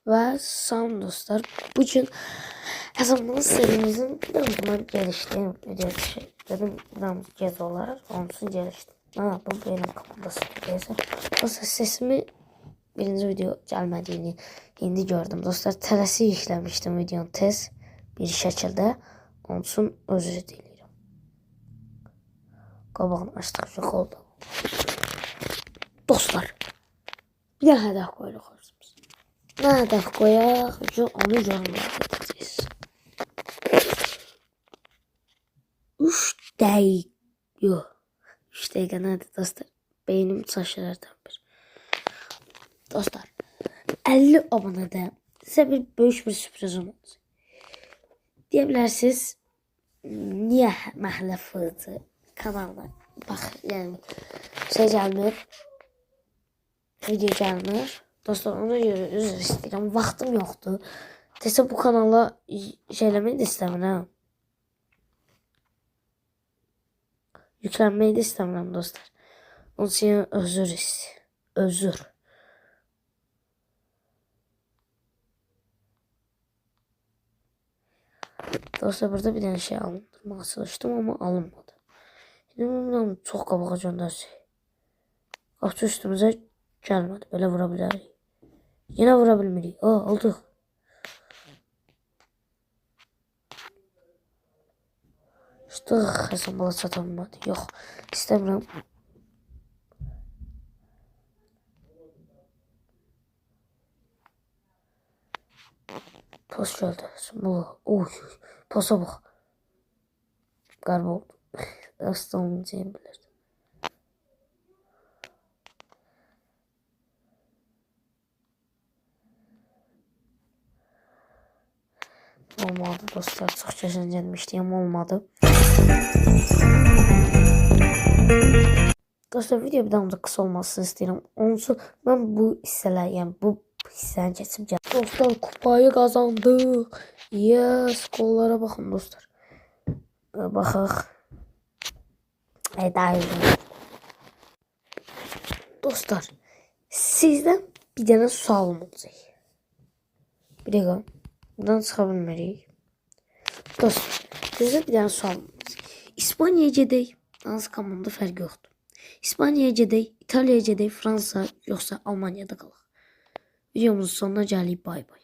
Ve salam dostlar. Bugün yazılımın serimizin biraz geliştiğim video dedim. Biraz gez olarak onsuz geliştim. Ne yaptım? Benim kafamda sıkıntıysa. Dostlar sesimi birinci video gelmediğini indi gördüm. Dostlar tələsik işlemiştim videonu tez bir şekilde. Onsuz özür dilerim. Qabağını açtık yok oldu. Dostlar bir de hədəf qoyuruq. Ne hədəf qoyaq? Onu görmək edəcəyiz. 3 dəqiqə. Yox. 3 dəqiqə nədir dostlar? Beynim çaşırırdan bir. Dostlar 50 abonədə sizə böyük bir sürprizim olacaq. Deyə bilərsiniz, niyə məhəllə fırıcı kanalına bax, yəni gəlmir, video gəlmir. Dostlar ona görə üzr istəyirəm. Vaxtım yoxdur. Desə bu kanala eləməyi də istəmirəm. Yüklənməyi də istəmirəm dostlar. Onun üçün özür. Dostlar burada bir dənə şey alındırmağa çalışdım ama alınmadı. Bilmirəm, çox qabağa göndərsək. Qapçı üstümüzə gəlmədi. Belə vura bilərik. Yine vura bilmirik. Aldıq. İşte Hasan bala çatamadı. Yox, istəmirəm. Post geldi. Posta bax. Qarba oldu. Asla olmayacağını bilirdim. Olmadı dostlar. Çok geçen gelmişti ama olmadı. Dostlar video bir daha da kısa olmasını istedim. Onsu ben bu hissələr, yəni bu hissəni keçib gəldim. Dostlar kupayı kazandık. Yes, kollara bakın dostlar. Baxaq. Daha iyi. Dostlar sizden bir dənə sualım olacaq. Bir dəqiqə. Buradan çıxa bilmirik. Dostlar sizə bir dənə sualım olacaq. İspaniyaya gedək. Hansı komanda fərqi yoxdur. İspaniyaya gedək, İtaliyaya gedək, Fransa yoxsa Almaniyada qalaq. Videomuzun sonuna gəldik. Bay bay.